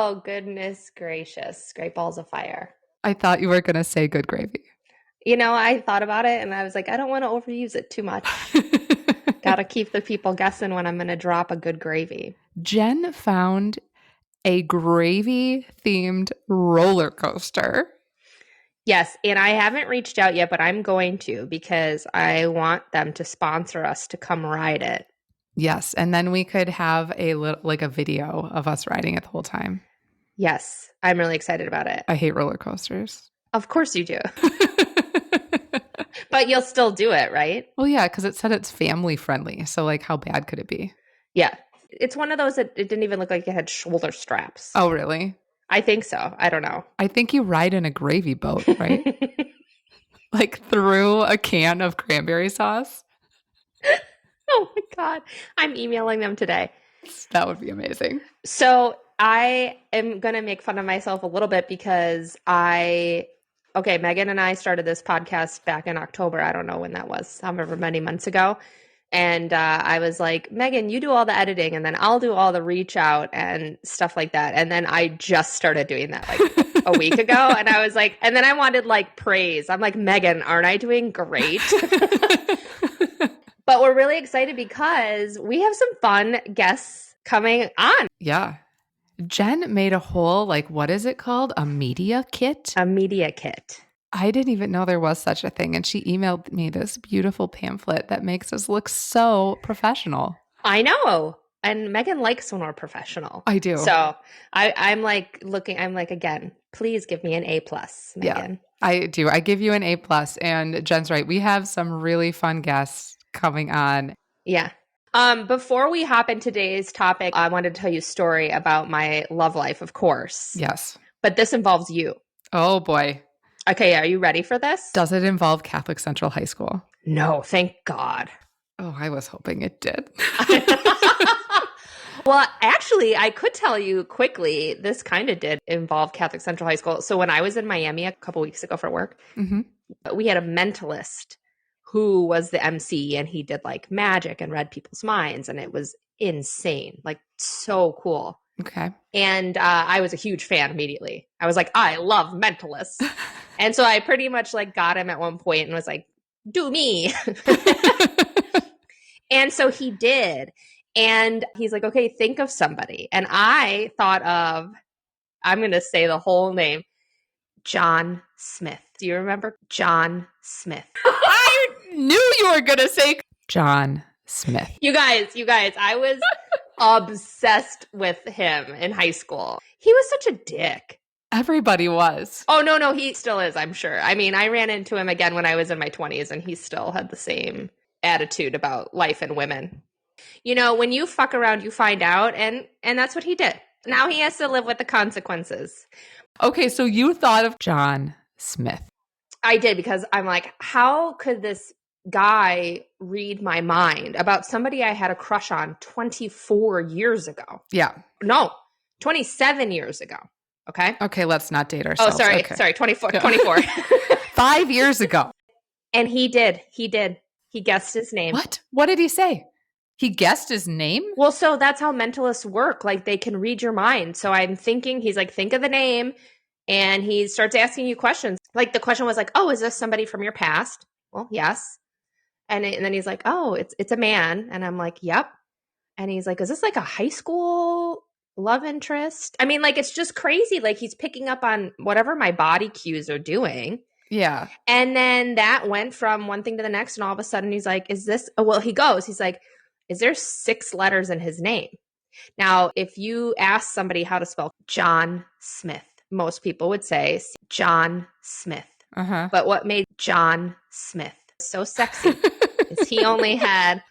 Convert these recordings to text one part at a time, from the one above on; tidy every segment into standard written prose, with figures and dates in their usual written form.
Oh, goodness gracious. Great balls of fire. I thought you were going to say good gravy. I thought about it and I was like, I don't want to overuse it too much. Got to keep the people guessing when I'm going to drop a good gravy. Jen found a gravy-themed roller coaster. Yes, and I haven't reached out yet, but I'm going to because I want them to sponsor us to come ride it. Yes, and then we could have a video of us riding it the whole time. Yes, I'm really excited about it. I hate roller coasters. Of course you do. But you'll still do it, right? Well, yeah, because it said it's family friendly. So, how bad could it be? Yeah. It's one of those that it didn't even look like it had shoulder straps. Oh, really? I think so. I don't know. I think you ride in a gravy boat, right? Through a can of cranberry sauce. Oh my God. I'm emailing them today. That would be amazing. So I am going to make fun of myself a little bit because Megan and I started this podcast back in October. I don't know when that was, however many months ago. And I was like, Megan, you do all the editing and then I'll do all the reach out and stuff like that. And then I just started doing that a week ago. And I was like, and then I wanted praise. I'm like, Megan, aren't I doing great? But we're really excited because we have some fun guests coming on. Yeah. Jen made a whole, what is it called? A media kit? A media kit. I didn't even know there was such a thing. And she emailed me this beautiful pamphlet that makes us look so professional. I know. And Megan likes when we're professional. I do. So I'm again, please give me an A+, Megan. Yeah, I do. I give you an A+. And Jen's right. We have some really fun guests coming on. Yeah. Before we hop into today's topic, I wanted to tell you a story about my love life, of course. Yes. But this involves you. Oh, boy. Okay, are you ready for this? Does it involve Catholic Central High School? No, thank God. Oh, I was hoping it did. Well, actually, I could tell you quickly, this kind of did involve Catholic Central High School. So when I was in Miami a couple weeks ago for work, we had a mentalist who was the MC and he did magic and read people's minds. And it was insane, so cool. Okay. And I was a huge fan immediately. I was like, I love mentalists. And so I pretty much got him at one point and was like, do me. And so he did. And he's like, okay, think of somebody. And I thought of, I'm going to say the whole name, John Smith. Do you remember John Smith? I knew you were going to say John Smith. You guys, I was obsessed with him in high school. He was such a dick. Everybody was. Oh, no, he still is, I'm sure. I mean, I ran into him again when I was in my 20s and he still had the same attitude about life and women. When you fuck around, you find out, and that's what he did. Now he has to live with the consequences. Okay, so you thought of John Smith. I did because I'm like, how could this guy read my mind about somebody I had a crush on 24 years ago? Yeah. No, 27 years ago. Okay. Okay, let's not date ourselves. Oh, sorry. Okay. Sorry, 24. 24. 5 years ago. And he did. He guessed his name. What? What did he say? He guessed his name? Well, so that's how mentalists work. They can read your mind. So I'm thinking, he's like, think of the name. And he starts asking you questions. The question was oh, is this somebody from your past? Well, yes. And then he's like, oh, it's a man. And I'm like, yep. And he's like, is this a high school love interest? I mean, it's just crazy. He's picking up on whatever my body cues are doing. Yeah. And then that went from one thing to the next. And all of a sudden he's like, is this, well, he's like, is there 6 letters in his name? Now, if you ask somebody how to spell John Smith, most people would say John Smith. Uh-huh. But what made John Smith so sexy is he only had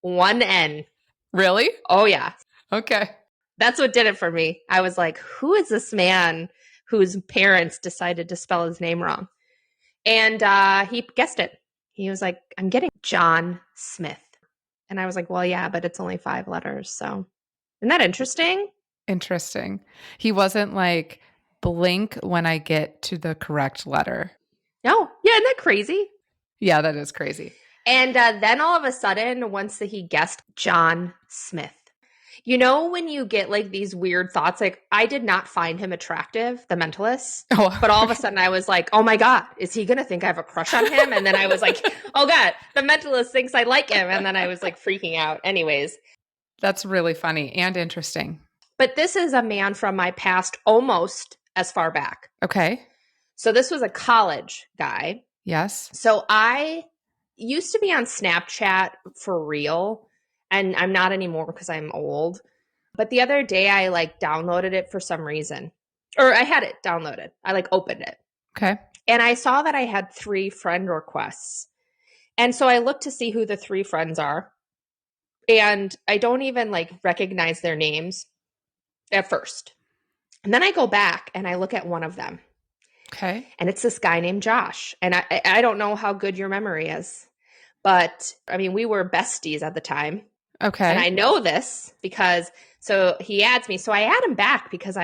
one N. Really? Oh, yeah. Okay. That's what did it for me. I was like, who is this man whose parents decided to spell his name wrong? And he guessed it. He was like, I'm getting John Smith. And I was like, well, yeah, but it's only 5 letters. So isn't that interesting? Interesting. He wasn't like, blink when I get to the correct letter. No. Yeah, isn't that crazy? Yeah, that is crazy. And then all of a sudden, once he guessed John Smith, You know, when you get like these weird thoughts, like I did not find him attractive, the mentalist, but all of a sudden I was like, oh my God, is he going to think I have a crush on him? And then I was like, oh God, the mentalist thinks I like him. And then I was like freaking out. Anyways. That's really funny and interesting. But this is a man from my past almost as far back. Okay. So this was a college guy. Yes. So I used to be on Snapchat for real. And I'm not anymore because I'm old. But the other day I like downloaded it for some reason. Or I had it downloaded. I like opened it. Okay. And I saw that I had 3 friend requests. And so I looked to see who the 3 friends are. And I don't even like recognize their names at first. And then I go back and I look at one of them. Okay. And it's this guy named Josh. And I don't know how good your memory is. But I mean, we were besties at the time. Okay. And I know this because, so he adds me. So I add him back because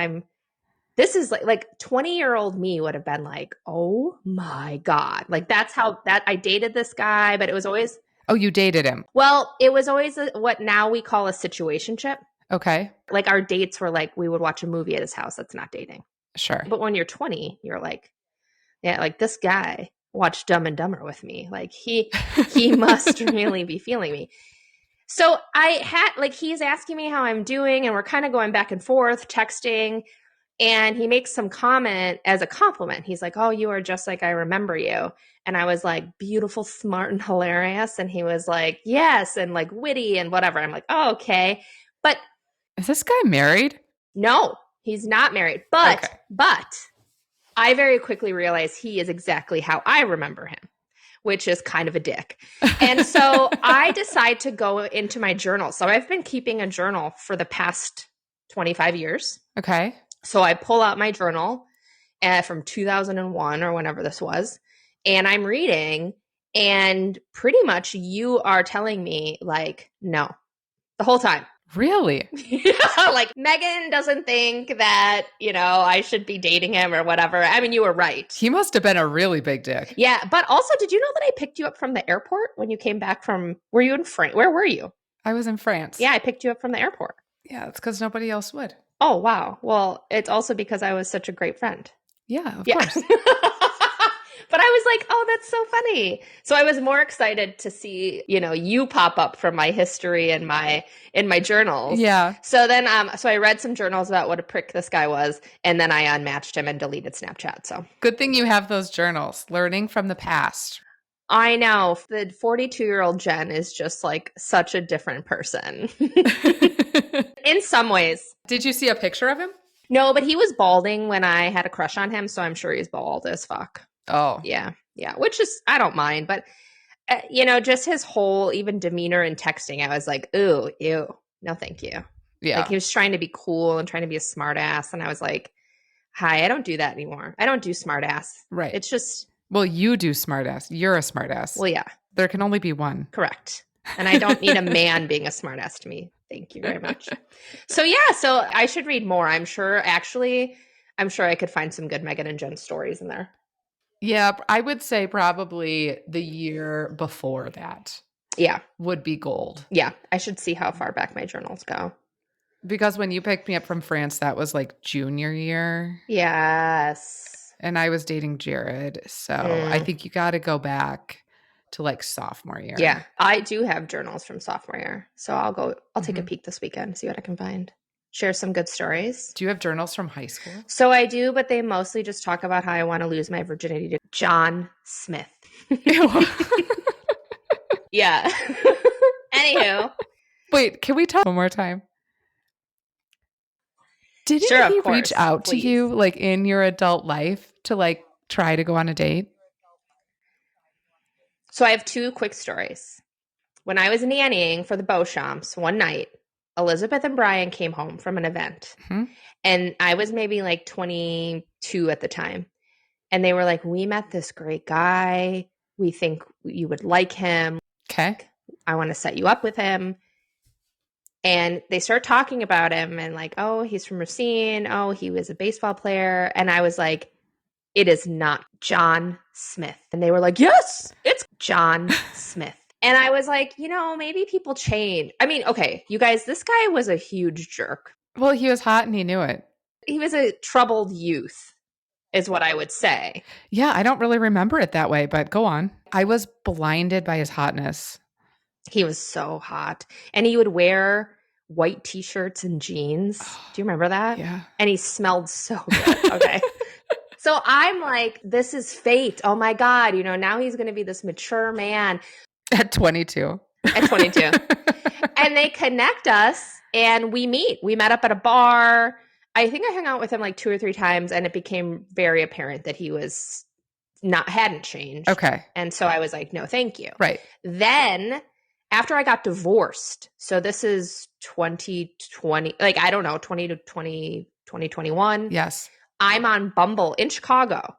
this is like 20-year-old me would have been like, oh my God. Like that's how I dated this guy, but it was always. Oh, you dated him. Well, it was always what now we call a situationship. Okay. Like our dates were like, we would watch a movie at his house. That's not dating. Sure. But when you're 20, you're like, yeah, like this guy watched Dumb and Dumber with me. Like he must really be feeling me. So I had like, he's asking me how I'm doing and we're kind of going back and forth texting, and he makes some comment as a compliment. He's like, oh, you are just like I remember you. And I was like, beautiful, smart, and hilarious. And he was like, yes, and like witty and whatever. I'm like, oh, okay. But is this guy married? No, he's not married. But I very quickly realized he is exactly how I remember him, which is kind of a dick. And so I decide to go into my journal. So I've been keeping a journal for the past 25 years. Okay. So I pull out my journal from 2001 or whenever this was, and I'm reading, and pretty much you are telling me like, no, the whole time. Really? Like Megan doesn't think that, I should be dating him or whatever. I mean, you were right. He must have been a really big dick. Yeah. But also, did you know that I picked you up from the airport when you came back were you in France? Where were you? I was in France. Yeah, I picked you up from the airport. Yeah, it's because nobody else would. Oh, wow. Well, it's also because I was such a great friend. Yeah, of course. But I was like, oh, that's so funny. So I was more excited to see, you pop up from my history and in my journals. Yeah. So then, so I read some journals about what a prick this guy was, and then I unmatched him and deleted Snapchat. So good thing you have those journals, learning from the past. I know. The 42-year-old Jen is just like such a different person. In some ways. Did you see a picture of him? No, but he was balding when I had a crush on him, so I'm sure he's bald as fuck. Oh. Yeah. Which is, I don't mind, but, just his whole even demeanor in texting, I was like, ooh, ew, no thank you. Yeah. Like he was trying to be cool and trying to be a smart ass, and I was like, hi, I don't do that anymore. I don't do smart ass. Right. It's just. Well, you do smart ass. You're a smart ass. Well, yeah. There can only be one. Correct. And I don't need a man being a smart ass to me. Thank you very much. So I should read more. I'm sure I could find some good Megan and Jen stories in there. Yeah, I would say probably the year before that. Yeah. Would be gold. Yeah. I should see how far back my journals go. Because when you picked me up from France, that was like junior year. Yes. And I was dating Jared. So I think you got to go back to like sophomore year. Yeah. I do have journals from sophomore year. So I'll take a peek this weekend, see what I can find. Share some good stories. Do you have journals from high school? So I do, but they mostly just talk about how I want to lose my virginity to John Smith. Yeah. Anywho. Wait, can we talk one more time? Didn't he reach out to you like in your adult life to like try to go on a date? So I have 2 quick stories. When I was nannying for the Beauchamps one night, Elizabeth and Brian came home from an event, and I was maybe like 22 at the time. And they were like, we met this great guy. We think you would like him. Okay. I want to set you up with him. And they start talking about him and like, oh, he's from Racine. Oh, he was a baseball player. And I was like, it is not John Smith. And they were like, yes, it's John Smith. And I was like, maybe people change. I mean, okay, you guys, this guy was a huge jerk. Well, he was hot and he knew it. He was a troubled youth, is what I would say. Yeah, I don't really remember it that way, but go on. I was blinded by his hotness. He was so hot. And he would wear white t-shirts and jeans. Do you remember that? Yeah. And he smelled so good. Okay. So I'm like, this is fate. Oh my God. Now he's going to be this mature man. At 22. At 22. And they connect us and we meet. We met up at a bar. I think I hung out with him like 2 or 3 times and it became very apparent that he hadn't changed. Okay. And so I was like, no, thank you. Right. Then after I got divorced, so this is 2020, like, I don't know, 2021. Yes. I'm on Bumble in Chicago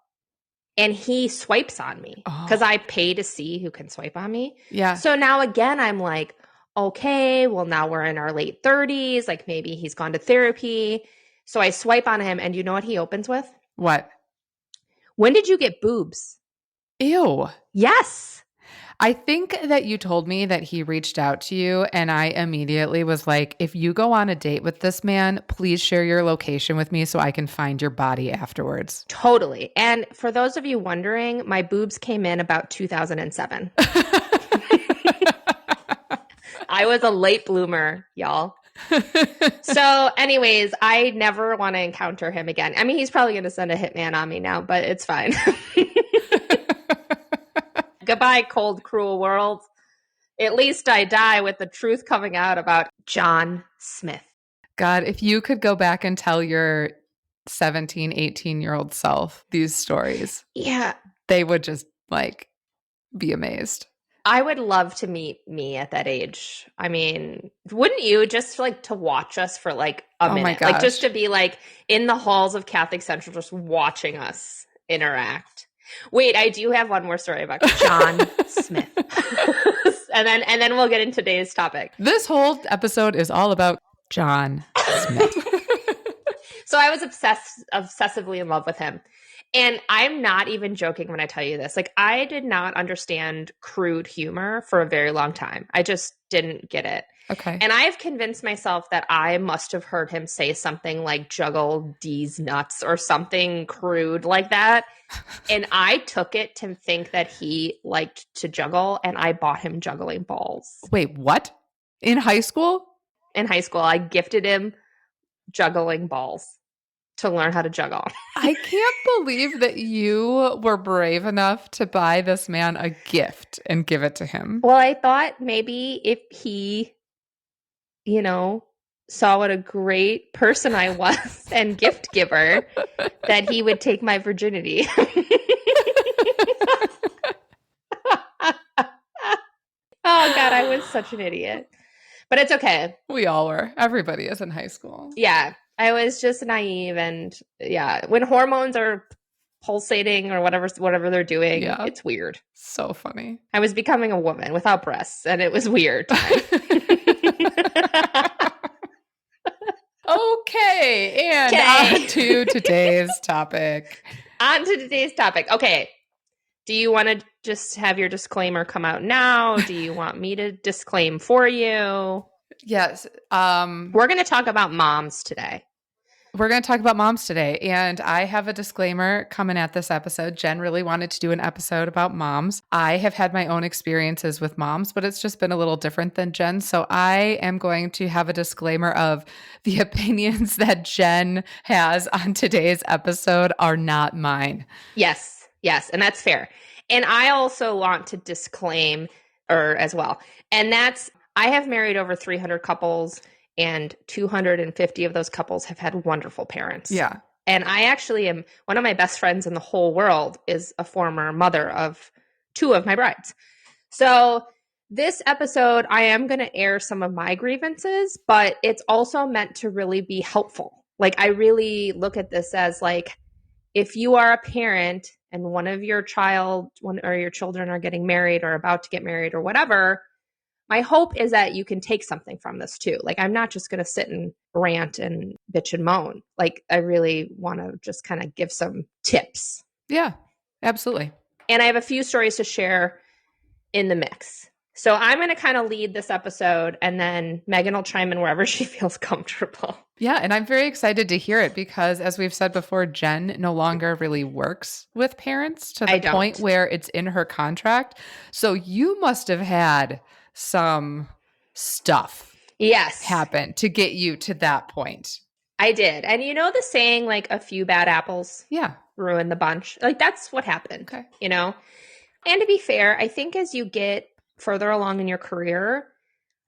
and he swipes on me because I pay to see who can swipe on me. Yeah. So now again, I'm like, okay, well, now we're in our late 30s. Like maybe he's gone to therapy. So I swipe on him and you know what he opens with? What? When did you get boobs? Ew. Yes. I think that you told me that he reached out to you and I immediately was like, if you go on a date with this man, please share your location with me so I can find your body afterwards. Totally. And for those of you wondering, my boobs came in about 2007. I was a late bloomer, y'all. So anyways, I never want to encounter him again. I mean, he's probably going to send a hitman on me now, but it's fine. Goodbye, cold, cruel world. At least I die with the truth coming out about John Smith. God, if you could go back and tell your 17, 18-year-old self these stories, yeah, they would just like be amazed. I would love to meet me at that age. I mean, wouldn't you, just like to watch us for like a minute? My gosh. Like just to be like in the halls of Catholic Central just watching us interact. Wait, I do have one more story about John Smith. and then we'll get into today's topic. This whole episode is all about John Smith. So I was obsessively in love with him. And I'm not even joking when I tell you this. Like, I did not understand crude humor for a very long time. I just didn't get it. Okay. And I've convinced myself that I must have heard him say something like juggle D's nuts or something crude like that. And I took it to think that he liked to juggle, and I bought him juggling balls. Wait, what? In high school? In high school, I gifted him juggling balls to learn how to juggle. I can't believe that you were brave enough to buy this man a gift and give it to him. Well, I thought maybe if he, saw what a great person I was and gift giver, that he would take my virginity. Oh, God, I was such an idiot. But it's okay. We all were. Everybody is in high school. Yeah. I was just naive, and when hormones are pulsating or whatever they're doing, it's weird. So funny. I was becoming a woman without breasts, and it was weird. Okay, and on to today's topic. Okay. Do you want to just have your disclaimer come out now? Do you want me to disclaim for you? Yes. We're going to talk about moms today. We're going to talk about moms today. And I have a disclaimer coming at this episode. Jen really wanted to do an episode about moms. I have had my own experiences with moms, but it's just been a little different than Jen. So I am going to have a disclaimer of the opinions that Jen has on today's episode are not mine. Yes. And that's fair. And I also want to disclaim as well. And that's, I have married over 300 couples, and 250 of those couples have had wonderful parents. Yeah. And I actually am, one of my best friends in the whole world is a former mother of 2 of my brides. So this episode, I am going to air some of my grievances, but it's also meant to really be helpful. Like, I really look at this as like, if you are a parent and one of your children are getting married or about to get married or whatever, my hope is that you can take something from this too. Like, I'm not just going to sit and rant and bitch and moan. Like, I really want to just kind of give some tips. Yeah, absolutely. And I have a few stories to share in the mix. So I'm going to kind of lead this episode, and then Megan will chime in wherever she feels comfortable. Yeah, and I'm very excited to hear it because, as we've said before, Jen no longer really works with parents to the point where it's in her contract. So you must have had some stuff happen to get you to that point. I did. And you know the saying, like, a few bad apples ruin the bunch? Like, that's what happened, you know? And to be fair, I think as you get further along in your career,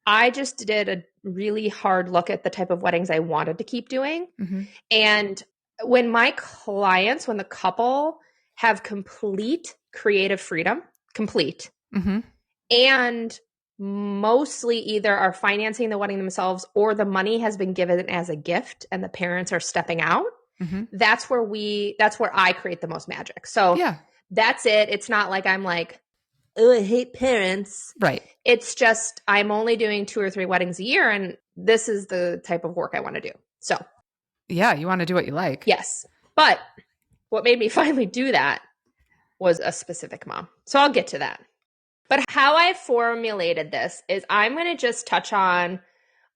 I just did a really hard look at the type of weddings I wanted to keep doing. Mm-hmm. And when my clients, when the couple have complete creative freedom, mm-hmm. and mostly either are financing the wedding themselves or the money has been given as a gift and the parents are stepping out, mm-hmm. that's where I create the most magic. So that's it. It's not like I'm like, oh, I hate parents. Right. It's just I'm only doing 2 or 3 weddings a year, and this is the type of work I want to do. So yeah, you want to do what you like. Yes. But what made me finally do that was a specific mom. So I'll get to that. But how I formulated this is I'm going to just touch on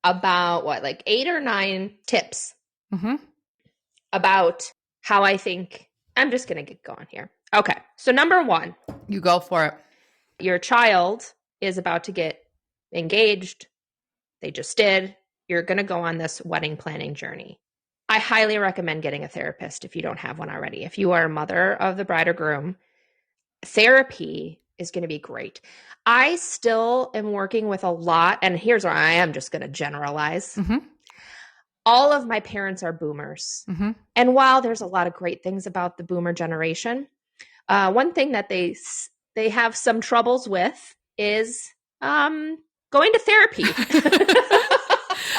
about 8 or 9 tips mm-hmm. about how I think I'm just going to get going here. Okay. So number 1. You go for it. Your child is about to get engaged. They just did. You're going to go on this wedding planning journey. I highly recommend getting a therapist if you don't have one already. If you are a mother of the bride or groom, therapy is going to be great. I still am working with a lot, and here's where I am just going to generalize. Mm-hmm. All of my parents are boomers. Mm-hmm. And while there's a lot of great things about the boomer generation, one thing that they have some troubles with is going to therapy.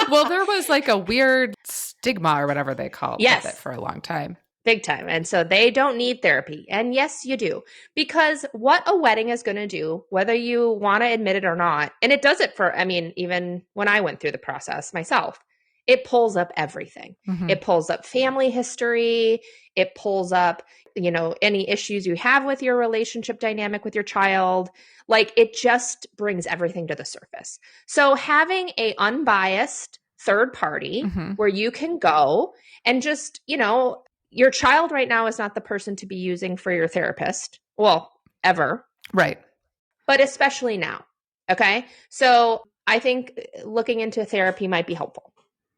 Well, there was like a weird stigma or whatever they call it for a long time. Big time. And so they don't need therapy. And yes, you do. Because what a wedding is going to do, whether you want to admit it or not, and it does it for, even when I went through the process myself, it pulls up everything. Mm-hmm. It pulls up family history. It pulls up, any issues you have with your relationship dynamic with your child. Like, it just brings everything to the surface. So having a unbiased third party mm-hmm. where you can go and just, your child right now is not the person to be using for your therapist. Well, ever. Right. But especially now. Okay. So I think looking into therapy might be helpful.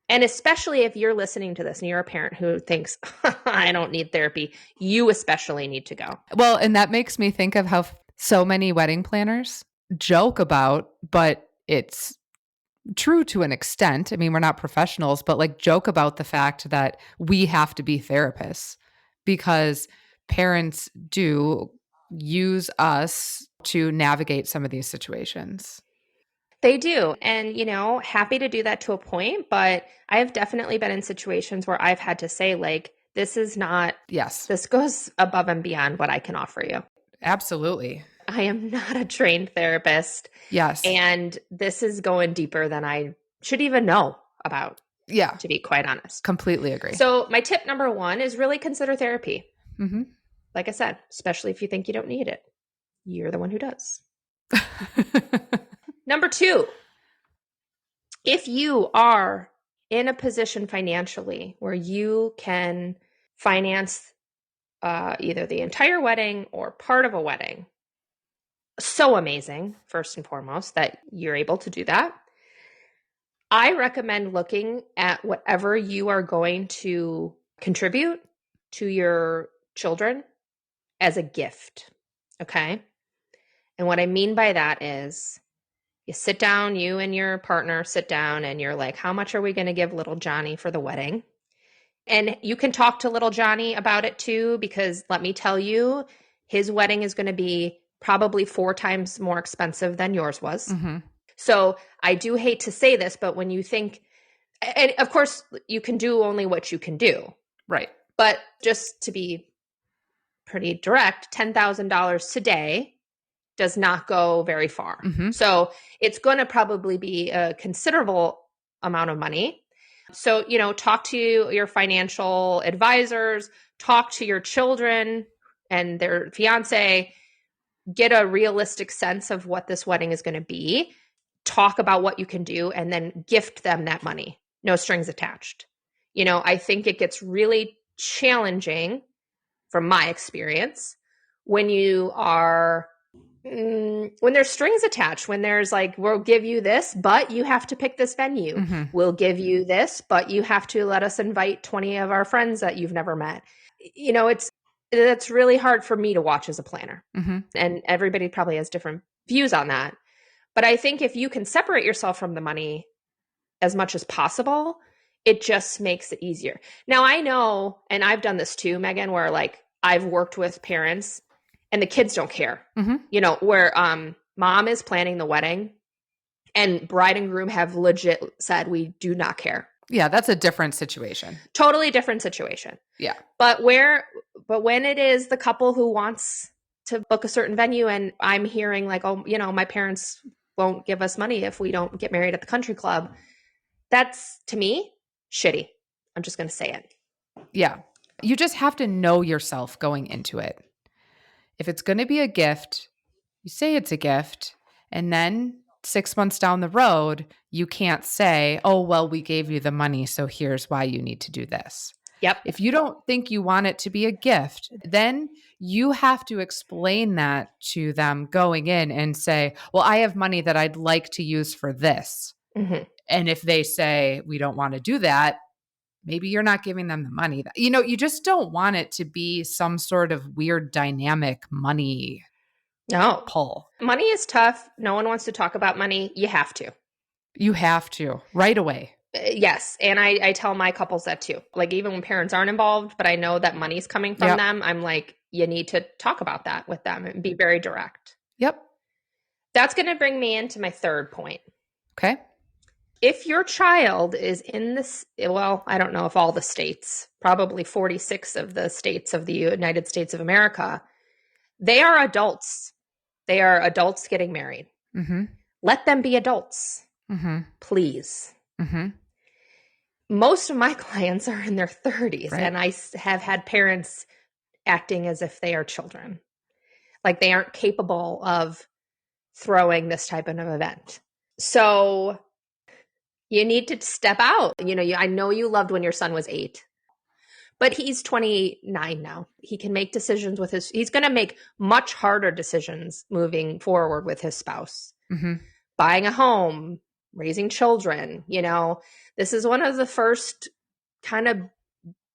And especially if you're listening to this and you're a parent who thinks, I don't need therapy, you especially need to go. Well, and that makes me think of how so many wedding planners joke about, but it's true to an extent. We're not professionals, but joke about the fact that we have to be therapists because parents do use us to navigate some of these situations. They do. And, happy to do that to a point, but I have definitely been in situations where I've had to say, this is not, this goes above and beyond what I can offer you. Absolutely. I am not a trained therapist. Yes. And this is going deeper than I should even know about. Yeah. To be quite honest. Completely agree. So my tip number 1 is really consider therapy. Mm-hmm. Like I said, especially if you think you don't need it. You're the one who does. Number 2, if you are in a position financially where you can finance either the entire wedding or part of a wedding, so amazing, first and foremost, that you're able to do that. I recommend looking at whatever you are going to contribute to your children as a gift, okay? And what I mean by that is you sit down, you and your partner sit down, and you're like, how much are we going to give little Johnny for the wedding? And you can talk to little Johnny about it too, because let me tell you, his wedding is going to be probably 4 times more expensive than yours was. Mm-hmm. So I do hate to say this, but when you think, and of course you can do only what you can do. Right. But just to be pretty direct, $10,000 today does not go very far. Mm-hmm. So it's going to probably be a considerable amount of money. So, talk to your financial advisors, talk to your children and their fiance. get a realistic sense of what this wedding is going to be, talk about what you can do, and then gift them that money. No strings attached. I think it gets really challenging from my experience when you are when there's strings attached, when there's like, we'll give you this, but you have to pick this venue. Mm-hmm. We'll give you this, but you have to let us invite 20 of our friends that you've never met. That's really hard for me to watch as a planner. Mm-hmm. And everybody probably has different views on that. But I think if you can separate yourself from the money as much as possible, it just makes it easier. Now I know, and I've done this too, Megan, where like I've worked with parents and the kids don't care. Mm-hmm. Where mom is planning the wedding and bride and groom have legit said, we do not care. Yeah, that's a different situation. Totally different situation. Yeah. But when it is the couple who wants to book a certain venue and I'm hearing like, oh, my parents won't give us money if we don't get married at the country club. That's, to me, shitty. I'm just going to say it. Yeah. You just have to know yourself going into it. If it's going to be a gift, you say it's a gift, and then 6 months down the road, you can't say, oh, well, we gave you the money, so here's why you need to do this. Yep. If you don't think you want it to be a gift, then you have to explain that to them going in and say, well, I have money that I'd like to use for this. Mm-hmm. And if they say, we don't want to do that, maybe you're not giving them the money. You just don't want it to be some sort of weird dynamic money pull. Money is tough. No one wants to talk about money. You have to. You have to right away. Yes. And I tell my couples that too. Like even when parents aren't involved, but I know that money's coming from them, I'm like, you need to talk about that with them and be very direct. Yep. That's going to bring me into my third point. Okay. If your child is in this, well, I don't know if all the states, probably 46 of the states of the United States of America, they are adults. They are adults getting married. Mm-hmm. Let them be adults, please. Mm-hmm. Most of my clients are in their 30s, right. And I have had parents acting as if they are children. Like they aren't capable of throwing this type of an event. So you need to step out. I know you loved when your son was 8, but he's 29 now. He can make decisions he's going to make much harder decisions moving forward with his spouse. Mm-hmm. Buying a home, raising children, this is one of the first kind of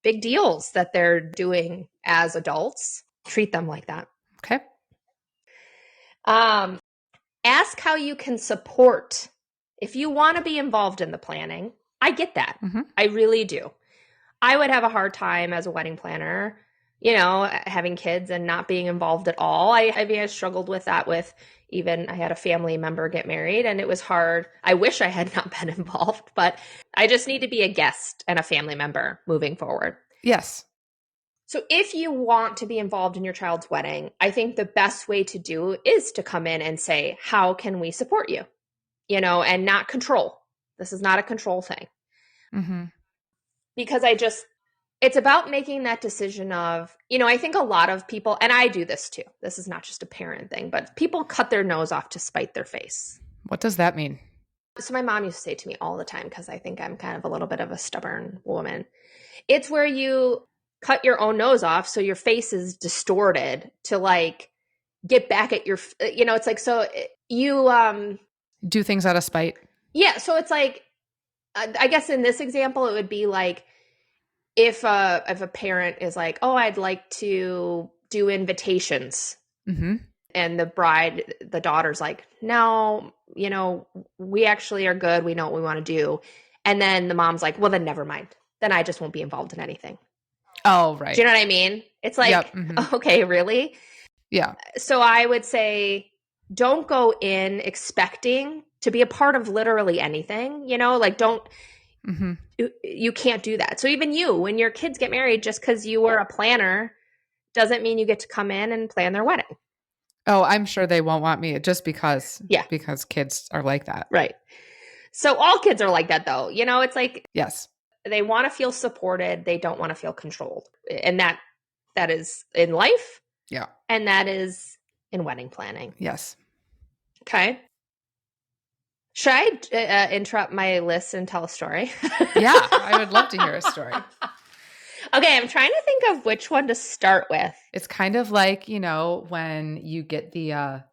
big deals that they're doing as adults. Treat them like that. Okay. Ask how you can support. If you want to be involved in the planning, I get that. Mm-hmm. I really do. I would have a hard time as a wedding planner, having kids and not being involved at all. I struggled with that I had a family member get married and it was hard. I wish I had not been involved, but I just need to be a guest and a family member moving forward. Yes. So if you want to be involved in your child's wedding, I think the best way to do is to come in and say, how can we support you? And not control. This is not a control thing. Mm-hmm. Because it's about making that decision of, I think a lot of people, and I do this too. This is not just a parent thing, but people cut their nose off to spite their face. What does that mean? So my mom used to say to me all the time, because I think I'm kind of a little bit of a stubborn woman. It's where you cut your own nose off so your face is distorted to like get back at your, it's like, so you do things out of spite. Yeah. So it's like, I guess in this example, it would be like if a parent is like, oh, I'd like to do invitations. Mm-hmm. And the daughter's like, no, we actually are good. We know what we want to do. And then the mom's like, well, then never mind. Then I just won't be involved in anything. Oh, right. Do you know what I mean? It's like, yep. Mm-hmm. Okay, really? Yeah. So I would say, don't go in expecting to be a part of literally anything, like don't, mm-hmm. you can't do that. So even when your kids get married, just because you were a planner doesn't mean you get to come in and plan their wedding. Oh, I'm sure they won't want me just because kids are like that. Right. So all kids are like that though. It's like, yes, they want to feel supported. They don't want to feel controlled. And that is in life. Yeah. And that is in wedding planning. Yes. Okay. Should I interrupt my list and tell a story? Yeah, I would love to hear a story. Okay, I'm trying to think of which one to start with. It's kind of like, when you get the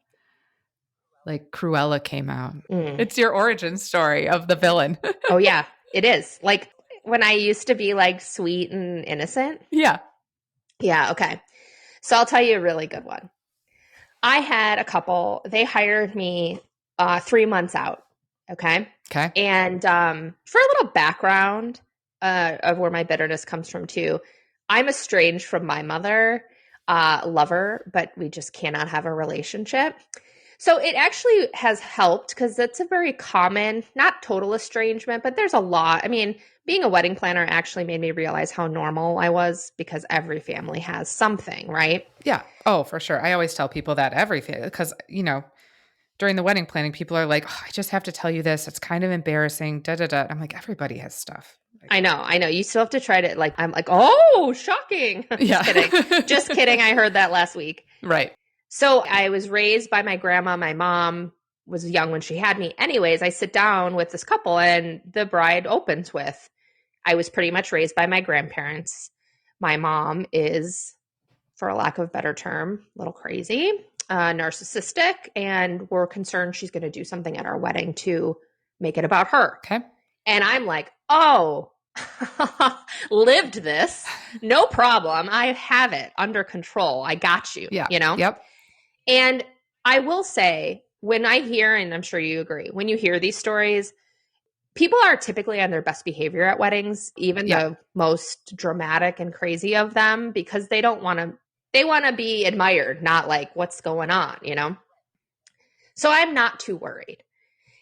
like Cruella came out. It's your origin story of the villain. Oh yeah, it is. Like when I used to be like sweet and innocent. Yeah. Yeah, okay. So I'll tell you a really good one. I had a couple, they hired me 3 months out. Okay. Okay. And for a little background of where my bitterness comes from too, I'm estranged from my mother, lover, but we just cannot have a relationship. So it actually has helped because that's a very common, not total estrangement, but there's a lot. I mean, being a wedding planner actually made me realize how normal I was because every family has something, right? Yeah. Oh, for sure. I always tell people that everything, because, during the wedding planning, people are like, oh, I just have to tell you this. It's kind of embarrassing. Da, da, da. I'm like, everybody has stuff. I know. You still have to try to, like, I'm like, oh, shocking. Yeah. Just kidding. Just kidding. I heard that last week. Right. So I was raised by my grandma. My mom was young when she had me. Anyways, I sit down with this couple and the bride opens with, I was pretty much raised by my grandparents. My mom is, for a lack of a better term, a little crazy, narcissistic, and we're concerned she's going to do something at our wedding to make it about her. Okay. And I'm like, oh, lived this. No problem. I have it under control. I got you. Yeah. You know? Yep. And I will say, when I hear, and I'm sure you agree, when you hear these stories, people are typically on their best behavior at weddings, even the most dramatic and crazy of them, because they don't want to, they want to be admired, not like what's going on, you know? So I'm not too worried.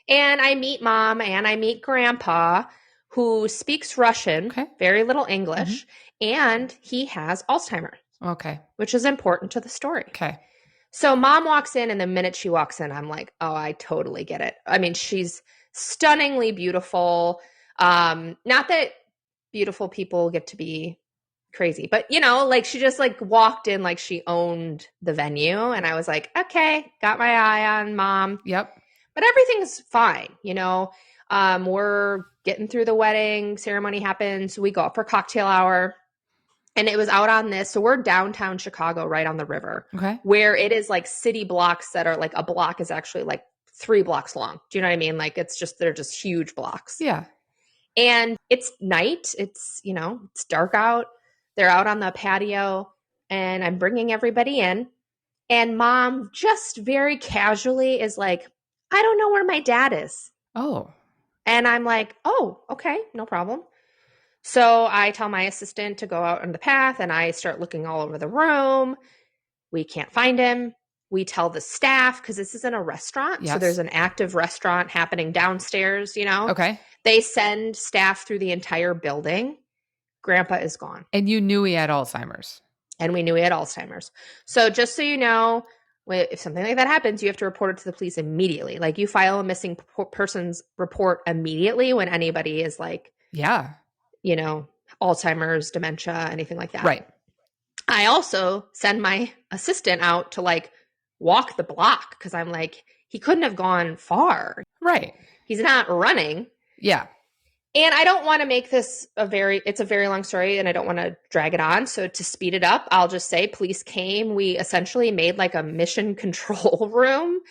And I meet mom and I meet grandpa, who speaks Russian, very little English, and he has Alzheimer's. Okay. Which is important to the story. Okay. So mom walks in, and the minute she walks in, I'm like, oh, I totally get it. I mean, she's stunningly beautiful. Not that beautiful people get to be crazy, but like she just like walked in like she owned the venue. And I was like, okay, got my eye on mom. Yep. But everything's fine. We're getting through the wedding, ceremony happens. We go out for cocktail hour. And it was out on this. So we're downtown Chicago, right on the river, where it is like city blocks that are like, a block is actually like 3 blocks long. Do you know what I mean? Like they're just huge blocks. Yeah. And it's night. It's, it's dark out. They're out on the patio and I'm bringing everybody in. And mom just very casually is like, I don't know where my dad is. Oh. And I'm like, oh, okay, no problem. So I tell my assistant to go out on the path and I start looking all over the room. We can't find him. We tell the staff, because this isn't a restaurant. Yes. So there's an active restaurant happening downstairs, Okay. They send staff through the entire building. Grandpa is gone. And you knew he had Alzheimer's. And we knew he had Alzheimer's. So just so you know, if something like that happens, you have to report it to the police immediately. Like you file a missing person's report immediately when anybody is like, Alzheimer's, dementia, anything like that. Right. I also send my assistant out to like walk the block because I'm like, he couldn't have gone far. Right. He's not running. Yeah. And I don't want to make this it's a very long story and I don't want to drag it on. So to speed it up, I'll just say police came. We essentially made like a mission control room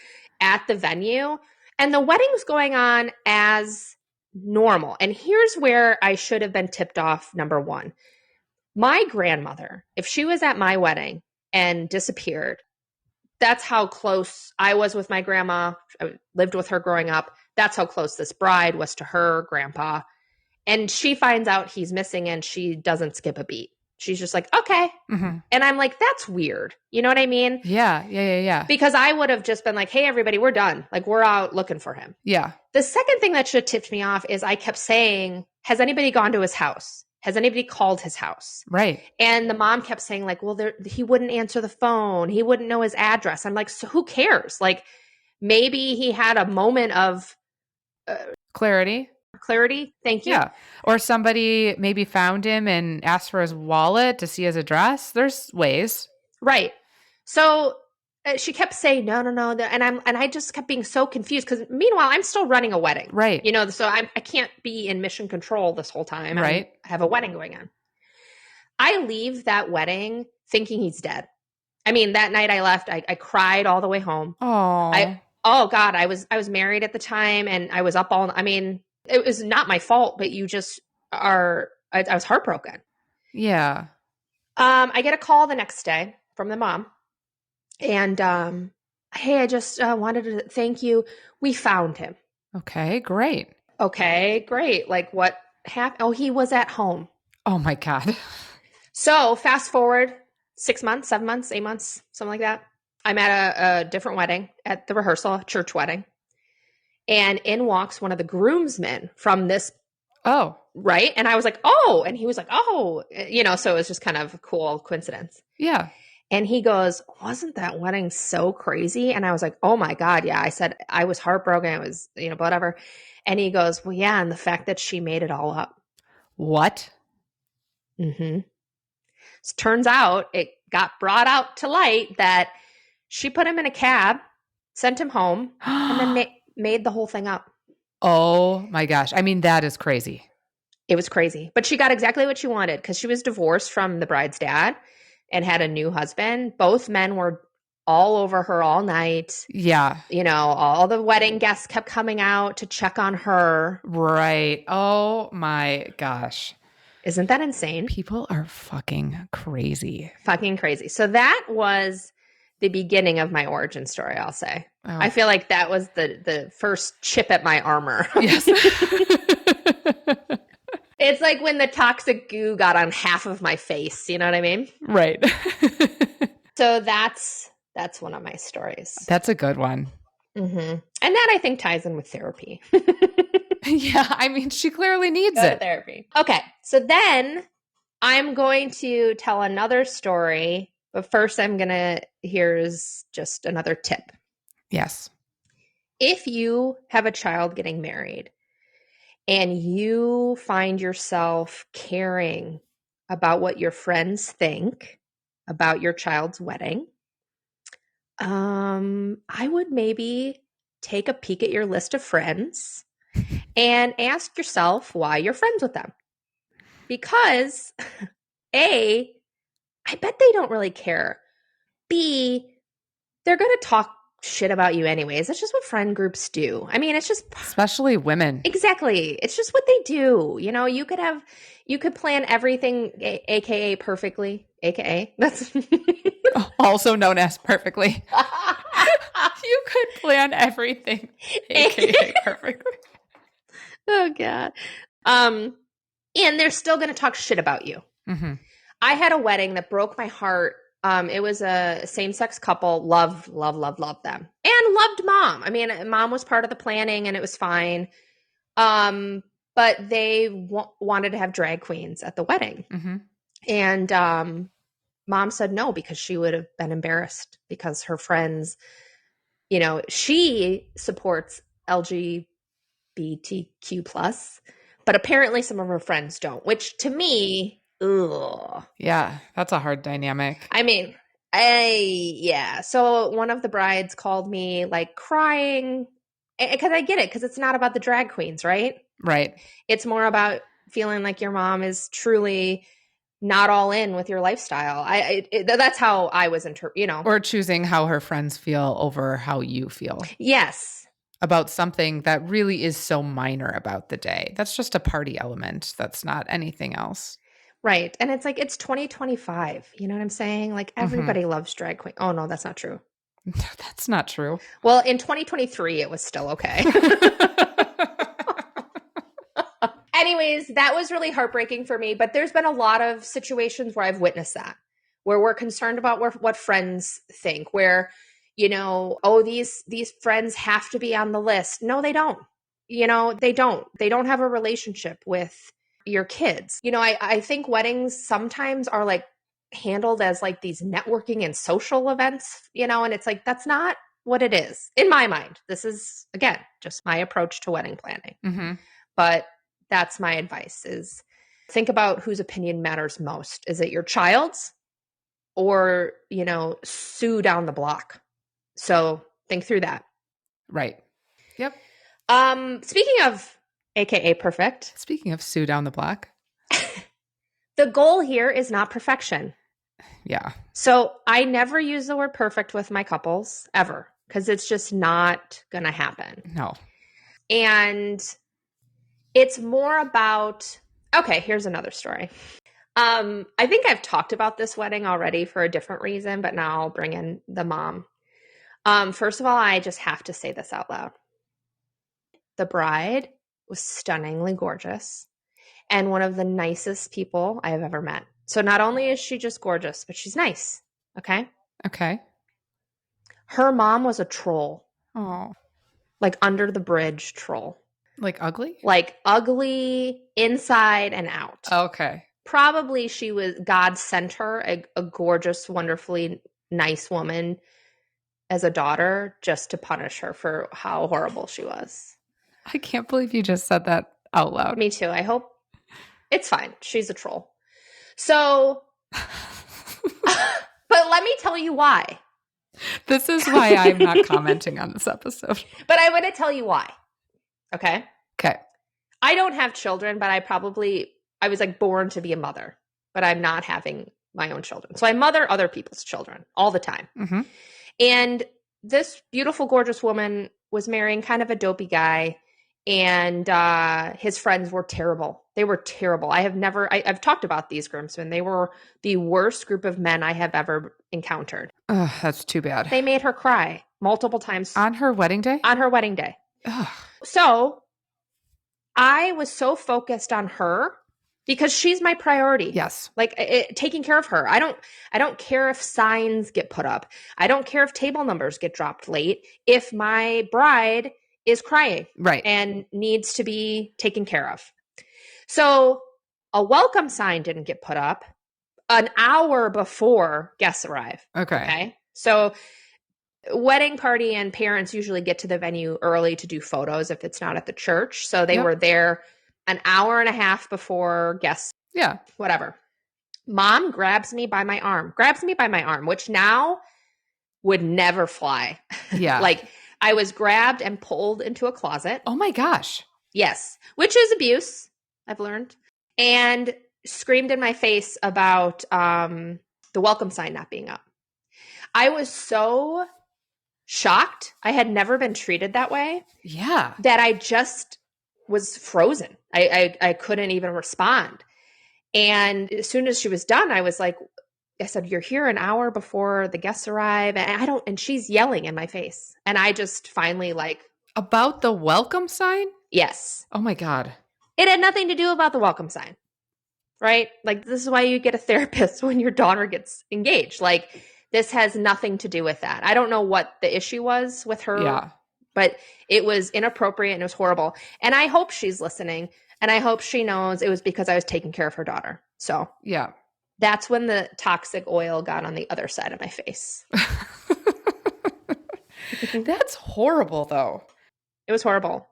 at the venue and the wedding was going on as normal. And here's where I should have been tipped off. Number one, my grandmother, if she was at my wedding and disappeared, that's how close I was with my grandma. I lived with her growing up. That's how close this bride was to her grandpa. And she finds out he's missing and she doesn't skip a beat. She's just like, okay. Mm-hmm. And I'm like, that's weird. You know what I mean? Yeah. Because I would have just been like, hey, everybody, we're done. Like, we're out looking for him. Yeah. The second thing that should have tipped me off is I kept saying, has anybody gone to his house? Has anybody called his house? Right. And the mom kept saying like, well, he wouldn't answer the phone. He wouldn't know his address. I'm like, so who cares? Like, maybe he had a moment of clarity. Thank you. Yeah. Or somebody maybe found him and asked for his wallet to see his address. There's ways. Right. So she kept saying, no, no, no. And I just kept being so confused because meanwhile, I'm still running a wedding. Right. So I can't be in mission control this whole time. Right. I have a wedding going on. I leave that wedding thinking he's dead. I mean, that night I left, I cried all the way home. Oh. Oh God, I was married at the time and I was up I mean, it was not my fault, but you just I was heartbroken. Yeah. I get a call the next day from the mom and, hey, I just wanted to thank you. We found him. Okay, great. Okay, great. Like what happened? Oh, he was at home. Oh my God. So fast forward 6 months, 7 months, 8 months, something like that. I'm at a different wedding at the rehearsal, a church wedding. And in walks one of the groomsmen from this. Oh. Right. And I was like, oh, and he was like, oh, so it was just kind of a cool coincidence. Yeah. And he goes, wasn't that wedding so crazy? And I was like, oh my God. Yeah. I said, I was heartbroken. It was, whatever. And he goes, well, yeah. And the fact that she made it all up. What? Mm-hmm. So turns out it got brought out to light that she put him in a cab, sent him home, and then made the whole thing up. Oh my gosh. I mean, that is crazy. It was crazy. But she got exactly what she wanted because she was divorced from the bride's dad and had a new husband. Both men were all over her all night. Yeah. All the wedding guests kept coming out to check on her. Right. Oh my gosh. Isn't that insane? People are fucking crazy. Fucking crazy. So that was the beginning of my origin story, I'll say. Oh. I feel like that was the first chip at my armor. Yes. It's like when the toxic goo got on half of my face. You know what I mean? Right. So that's one of my stories. That's a good one. Mm-hmm. And that I think ties in with therapy. Yeah. I mean, she clearly needs Go it. to therapy. Okay. So then I'm going to tell another story. But first here's just another tip. Yes. If you have a child getting married and you find yourself caring about what your friends think about your child's wedding, I would maybe take a peek at your list of friends and ask yourself why you're friends with them. Because A, I bet they don't really care. B, they're going to talk shit about you anyways. That's just what friend groups do. I mean, it's just especially women. Exactly. It's just what they do. You could plan everything, AKA perfectly, AKA that's also known as perfectly. You could plan everything, AKA perfectly. Oh God. And they're still going to talk shit about you. Mm-hmm. I had a wedding that broke my heart. It was a same-sex couple, loved them, and loved mom. I mean, mom was part of the planning and it was fine. But they wanted to have drag queens at the wedding. Mm-hmm. And mom said no because she would have been embarrassed because her friends, she supports LGBTQ+, but apparently some of her friends don't, which to me, ugh. Yeah, that's a hard dynamic. I mean, yeah. So one of the brides called me like crying because I get it, because it's not about the drag queens, right? Right. It's more about feeling like your mom is truly not all in with your lifestyle. That's how I was, Or choosing how her friends feel over how you feel. Yes. About something that really is so minor about the day. That's just a party element. That's not anything else. Right. And it's like, it's 2025. You know what I'm saying? Like everybody loves drag queen. Oh no, that's not true. That's not true. Well, in 2023, it was still okay. Anyways, that was really heartbreaking for me. But there's been a lot of situations where I've witnessed that, where we're concerned about what friends think, where, these friends have to be on the list. No, they don't. They don't. They don't have a relationship with your kids. I think weddings sometimes are like handled as like these networking and social events, and it's like, that's not what it is in my mind. This is, again, just my approach to wedding planning. Mm-hmm. But that's my advice, is think about whose opinion matters most. Is it your child's or, Sue down the block? So think through that. Right. Yep. Speaking of AKA perfect, Speaking of Sue down the block. the goal here is not perfection. Yeah. So I never use the word perfect with my couples ever because it's just not going to happen. No. And it's more about, okay, here's another story. I think I've talked about this wedding already for a different reason, but now I'll bring in the mom. First of all, I just have to say this out loud. The bride was stunningly gorgeous and one of the nicest people I have ever met. So not only is she just gorgeous, but she's nice. Okay. Okay. Her mom was a troll, Oh. like under the bridge troll, Like ugly? like ugly inside and out. Okay. Probably God sent her a gorgeous, wonderfully nice woman as a daughter just to punish her for how horrible she was. I can't believe you just said that out loud. Me too. I hope it's fine. She's a troll. So, but let me tell you why. This is why I'm not commenting on this episode. But I want to tell you why. Okay. Okay. I don't have children, but I was like born to be a mother, but I'm not having my own children. So I mother other people's children all the time. Mm-hmm. And this beautiful, gorgeous woman was marrying kind of a dopey guy, and his friends were terrible. They were terrible. I've talked about these groomsmen. They were the worst group of men I have ever encountered. Ugh, that's too bad. They made her cry multiple times. On her wedding day? On her wedding day. Ugh. So I was so focused on her because she's my priority. Yes. Like taking care of her. I don't care if signs get put up. I don't care if table numbers get dropped late. If my bride is crying, right, and needs to be taken care of. So a welcome sign didn't get put up an hour before guests arrive. Okay. So wedding party and parents usually get to the venue early to do photos if it's not at the church. So they were there an hour and a half before guests. Yeah. Whatever. Mom grabs me by my arm, which now would never fly. Yeah. Like I was grabbed and pulled into a closet. Oh my gosh. Yes. Which is abuse, I've learned. And screamed in my face about the welcome sign not being up. I was so shocked. I had never been treated that way. Yeah. That I just was frozen. I couldn't even respond. And as soon as she was done, I said, you're here an hour before the guests arrive. And she's yelling in my face. And I just finally about the welcome sign? Yes. Oh my God. It had nothing to do about the welcome sign, right? Like, this is why you get a therapist when your daughter gets engaged. Like, this has nothing to do with that. I don't know what the issue was with her, but it was inappropriate and it was horrible. And I hope she's listening, and I hope she knows it was because I was taking care of her daughter. So yeah, that's when the toxic oil got on the other side of my face. That's horrible, though. It was horrible.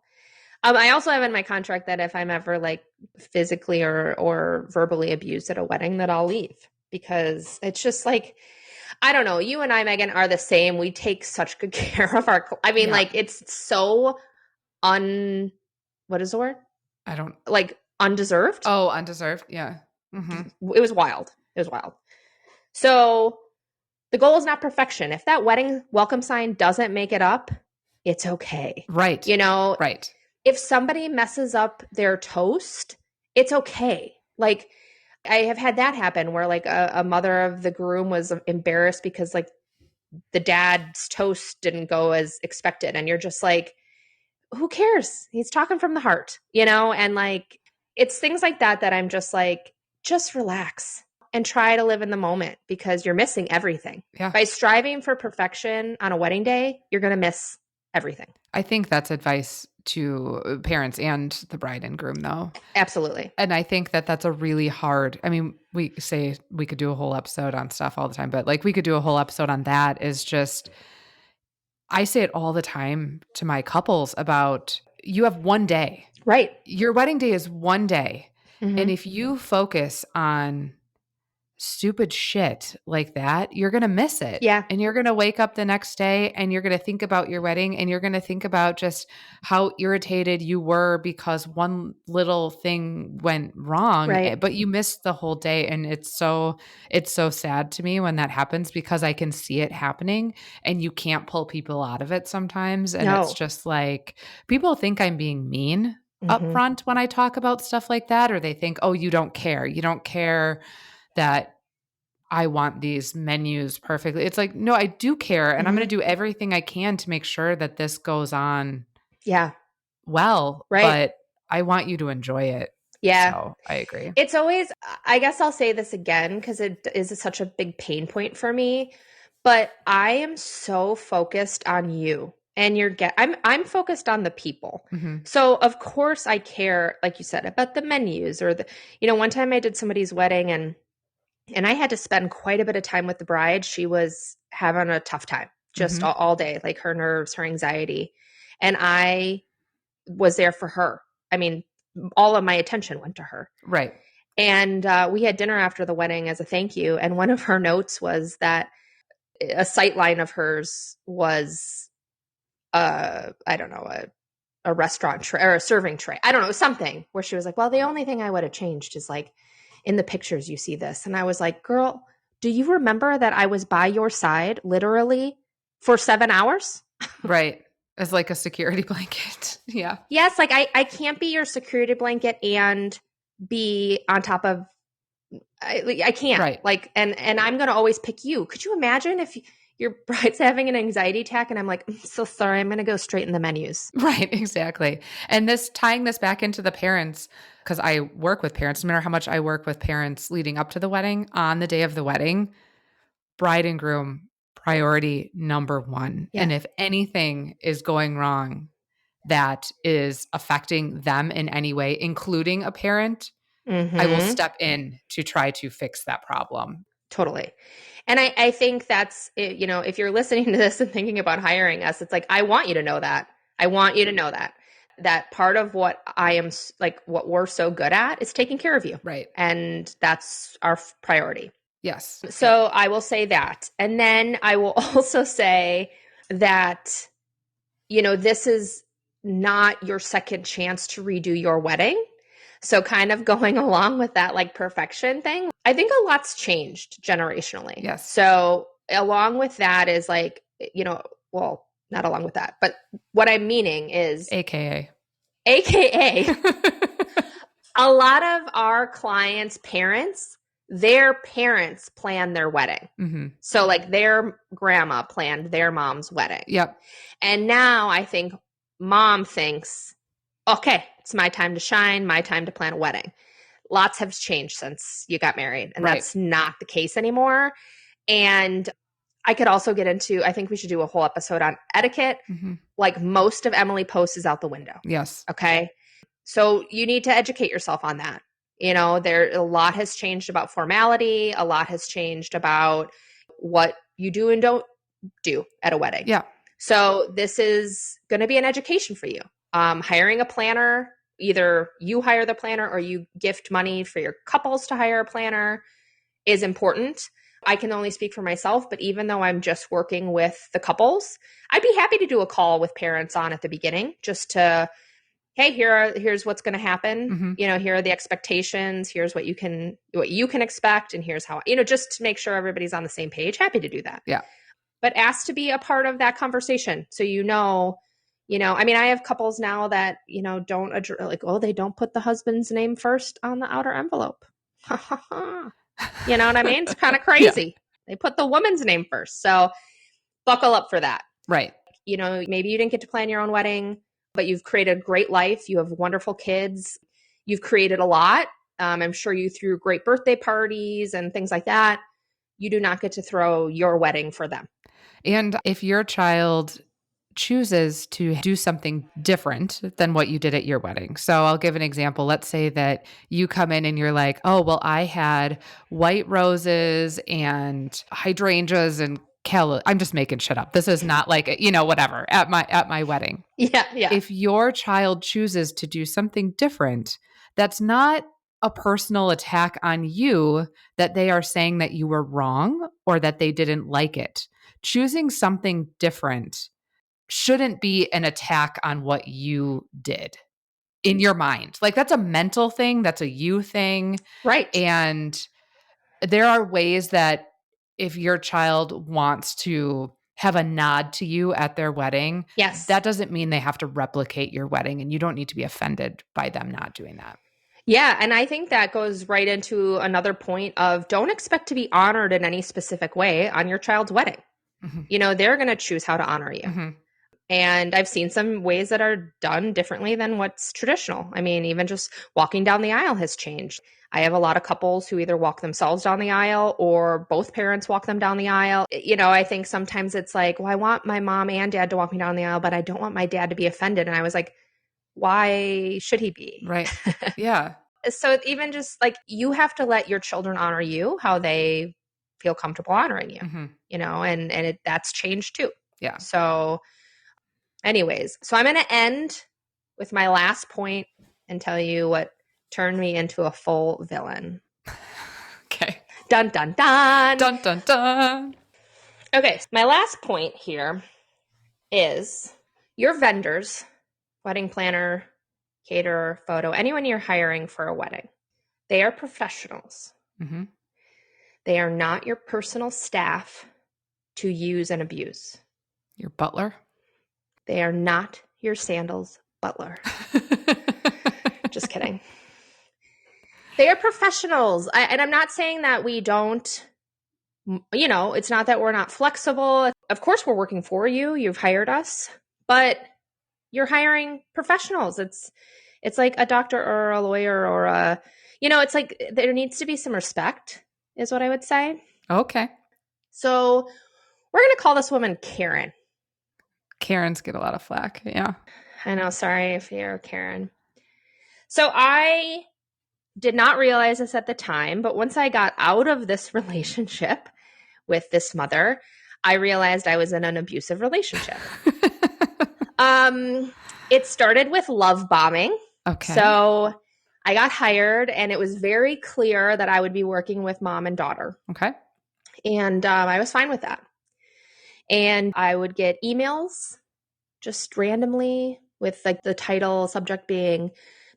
I also have in my contract that if I'm ever physically or verbally abused at a wedding, that I'll leave, because it's just I don't know. You and I, Megan, are the same. We take such good care of our. It's so what is the word? I don't undeserved. Oh, undeserved. Yeah. Mm-hmm. It was wild. So the goal is not perfection. If that wedding welcome sign doesn't make it up, it's okay. Right. Right. If somebody messes up their toast, it's okay. I have had that happen where a mother of the groom was embarrassed because the dad's toast didn't go as expected. And you're just who cares? He's talking from the heart, and it's things like that I'm just just relax and try to live in the moment, because you're missing everything. Yeah. By striving for perfection on a wedding day, you're going to miss everything. I think that's advice to parents and the bride and groom, though. Absolutely. And I think that's a really hard, we say we could do a whole episode on stuff all the time, but we could do a whole episode on that. Is just, I say it all the time to my couples about, you have one day. Right. Your wedding day is one day. Mm-hmm. And if you focus on stupid shit like that, you're going to miss it. Yeah. And you're going to wake up the next day and you're going to think about your wedding and you're going to think about just how irritated you were because one little thing went wrong, Right. but you missed the whole day. And it's so sad to me when that happens because I can see it happening and you can't pull people out of it sometimes. And it's No. just like people think I'm being mean up Hmm. front when I talk about stuff like that, or they think, oh, you don't care. You don't care that I want these menus perfectly. It's like, no, I do care. And I'm Hmm. going to do everything I can to make sure that this goes on Yeah. well, Right. but I want you to enjoy it. Yeah. So I agree. It's always, I guess I'll say this again because it is such a big pain point for me, but I am so focused on you and I'm focused on the people. Hmm. So of course I care, like you said, about the menus or one time I did somebody's wedding and I had to spend quite a bit of time with the bride. She was having a tough time just Hmm. all day, like her nerves, her anxiety. And I was there for her. I mean, all of my attention went to her. Right. And we had dinner after the wedding as a thank you. And one of her notes was that a sight line of hers was, I don't know, a restaurant tray or a serving tray. I don't know, something where she was like, well, the only thing I would have changed is like in the pictures you see this. And I was like, girl, do you remember that I was by your side literally for 7 hours? Right. As like a security blanket. Yeah. Yes, like I can't be your security blanket and be on top of I can't. Right. Like and I'm going to always pick you. Could you imagine if your bride's having an anxiety attack and I'm like, I'm so sorry, I'm going to go straight in the menus. Right, exactly. And this tying this back into the parents, because I work with parents, no matter how much I work with parents leading up to the wedding, on the day of the wedding, bride and groom, priority number one. Yeah. And if anything is going wrong that is affecting them in any way, including a parent, I will Mhm. step in to try to fix that problem. Totally. And I think that's, if you're listening to this and thinking about hiring us, it's like, I want you to know that. I want you to know that part of what I am like, what we're so good at is taking care of you. Right. And that's our priority. Yes. So I will say that. And then I will also say that, this is not your second chance to redo your wedding. So kind of going along with that like perfection thing, I think a lot's changed generationally. Yes. So along with that is like, well, not along with that, but what I'm meaning is AKA. a lot of our clients' parents, their parents plan their wedding. Mm-hmm. So like their grandma planned their mom's wedding. Yep. And now I think mom thinks, okay, it's my time to shine, my time to plan a wedding. Lots have changed since you got married, and Right. that's not the case anymore. And I could also get into, I think we should do a whole episode on etiquette. Mm-hmm. Like most of Emily Post is out the window. Yes. Okay. So you need to educate yourself on that. A lot has changed about formality. A lot has changed about what you do and don't do at a wedding. Yeah. So this is going to be an education for you. Hiring a planner, either you hire the planner or you gift money for your couples to hire a planner, is important. I can only speak for myself, but even though I'm just working with the couples, I'd be happy to do a call with parents on at the beginning just to, hey, here's what's going to happen. Mm-hmm. Here are the expectations. Here's what you can expect, and here's how, just to make sure everybody's on the same page. Happy to do that. Yeah. But ask to be a part of that conversation. So, I have couples now that, don't like, oh, they don't put the husband's name first on the outer envelope. You know what I mean? It's kind of crazy. Yeah. They put the woman's name first. So buckle up for that. Right. Maybe you didn't get to plan your own wedding, but you've created a great life. You have wonderful kids. You've created a lot. I'm sure you threw great birthday parties and things like that. You do not get to throw your wedding for them. And if your child chooses to do something different than what you did at your wedding. So I'll give an example. Let's say that you come in and you're like, oh, well, I had white roses and hydrangeas and I'm just making shit up. This is not like, whatever at my wedding. Yeah. Yeah. If your child chooses to do something different, that's not a personal attack on you that they are saying that you were wrong or that they didn't like it. Choosing something different shouldn't be an attack on what you did in your mind. Like that's a mental thing, that's a you thing. Right. And there are ways that if your child wants to have a nod to you at their wedding, Yes. that doesn't mean they have to replicate your wedding, and you don't need to be offended by them not doing that. Yeah, and I think that goes right into another point of don't expect to be honored in any specific way on your child's wedding. Mhm. You know, they're going to choose how to honor you. Mhm. And I've seen some ways that are done differently than what's traditional. I mean, even just walking down the aisle has changed. I have a lot of couples who either walk themselves down the aisle or both parents walk them down the aisle. You know, I think sometimes it's like, well, I want my mom and dad to walk me down the aisle, but I don't want my dad to be offended. And I was like, why should he be? Right. Yeah. So even just like you have to let your children honor you how they feel comfortable honoring you, Mhm. you know, and that's changed too. Yeah. So anyways, so I'm going to end with my last point and tell you what turned me into a full villain. Okay. Dun, dun, dun. Dun dun dun. Okay, so my last point here is your vendors, wedding planner, caterer, photo, anyone you're hiring for a wedding, they are professionals. Mhm. They are not your personal staff to use and abuse. Your butler. They are not your sandals butler. Just kidding. They are professionals. And I'm not saying that we don't, you know, it's not that we're not flexible. Of course, we're working for you. You've hired us, but you're hiring professionals. It's like a doctor or a lawyer or a, you know, it's like there needs to be some respect, is what I would say. Okay. So we're going to call this woman Karen. Karens get a lot of flack. Yeah. I know. Sorry if you're Karen. So I did not realize this at the time, but once I got out of this relationship with this mother, I realized I was in an abusive relationship. It started with love bombing. Okay. So I got hired, and it was very clear that I would be working with mom and daughter. Okay. And I was fine with that. And I would get emails just randomly with like the title subject being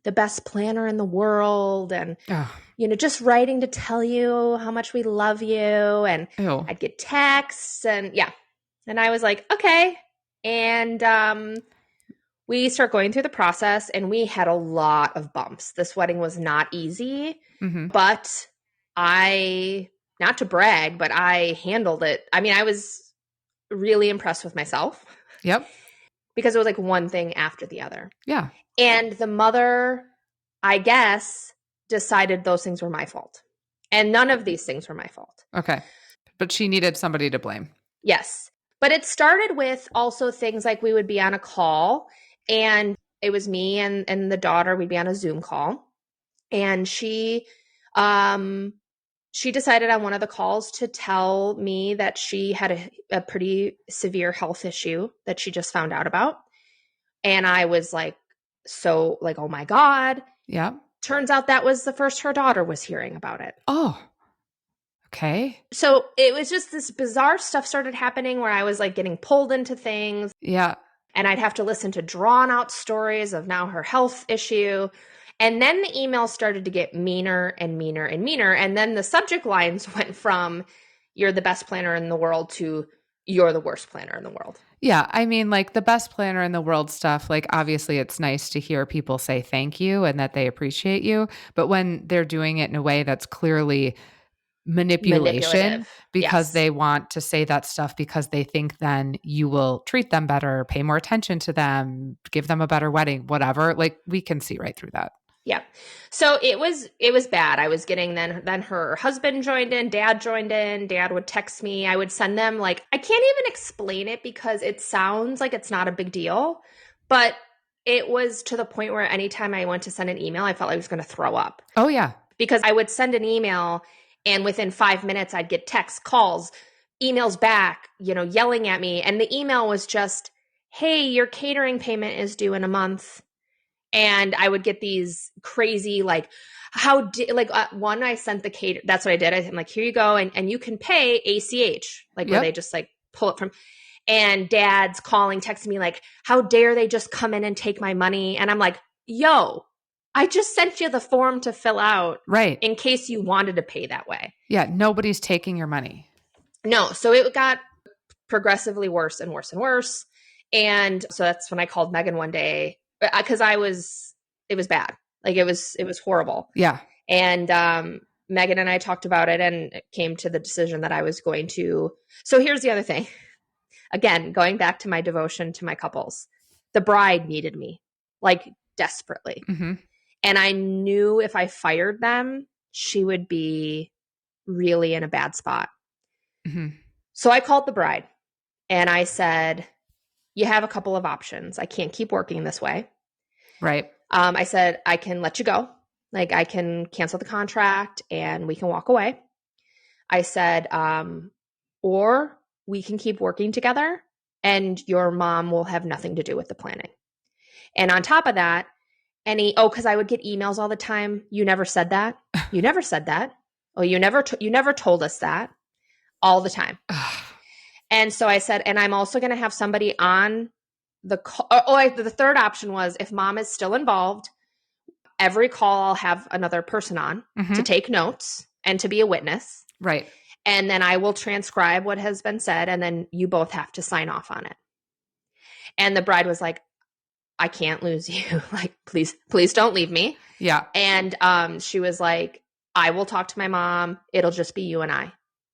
the best planner in the world and Oh. you know just writing to tell you how much we love you, and Ew. I'd get texts and yeah, and I was like okay, and we start going through the process, and we had a lot of bumps. This wedding was not easy, Mhm. but I, not to brag, but I handled it. I mean, I was really impressed with myself Yep. because it was like one thing after the other. Yeah. And the mother, I guess, decided those things were my fault. And none of these things were my fault. Okay. But she needed somebody to blame. Yes. But it started with also things like we would be on a call, and it was me and the daughter, we'd be on a Zoom call. And she decided on one of the calls to tell me that she had a pretty severe health issue that she just found out about. And I was like, so like, oh my God. Yeah. Turns out that was the first her daughter was hearing about it. Oh. Okay. So it was just this bizarre stuff started happening where I was like getting pulled into things, Yeah. and I'd have to listen to drawn out stories of now her health issue. And then the emails started to get meaner and meaner and meaner. And then the subject lines went from you're the best planner in the world to you're the worst planner in the world. Yeah. I mean, like the best planner in the world stuff, like obviously it's nice to hear people say thank you and that they appreciate you. But when they're doing it in a way that's clearly manipulation Manipulative. because Yes. they want to say that stuff because they think then you will treat them better, pay more attention to them, give them a better wedding, whatever. Like we can see right through that. Yeah. So it was bad. I was getting then her husband joined in, dad joined in, dad would text me. I would send them like, I can't even explain it because it sounds like it's not a big deal, but it was to the point where anytime I went to send an email, I felt like I was going to throw up. Oh yeah. Because I would send an email and within 5 minutes I'd get texts, calls, emails back, you know, yelling at me. And the email was just, hey, your catering payment is due in a month. And I would get these crazy, like, one, I sent the cater. That's what I did. I'm like, here you go. And you can pay ACH, like where they just like pull it from. And dad's calling, texting me like, how dare they just come in and take my money? And I'm like, yo, I just sent you the form to fill out. Right. In case you wanted to pay that way. Yeah. Nobody's taking your money. No. So it got progressively worse and worse and worse. And so that's when I called Megan one day because it was bad. Like it was horrible. Yeah. And Megan and I talked about it and it came to the decision that I was going to. So here's the other thing. Again, going back to my devotion to my couples, the bride needed me like desperately. Mm-hmm. And I knew if I fired them, she would be really in a bad spot. Mm-hmm. So I called the bride and I said, you have a couple of options. I can't keep working this way. Right. I said, I can let you go. Like I can cancel the contract and we can walk away. I said, or we can keep working together and your mom will have nothing to do with the planning. And on top of that, because I would get emails all the time. You never said that. You never said that. Oh, you never told us that. All the time. And so I said, and I'm also going to have somebody on the call. The third option was if mom is still involved, every call I'll have another person on to take notes and to be a witness. Right. And then I will transcribe what has been said. And then you both have to sign off on it. And the bride was like, I can't lose you. Like, please don't leave me. Yeah. And she was like, I will talk to my mom. It'll just be you and I.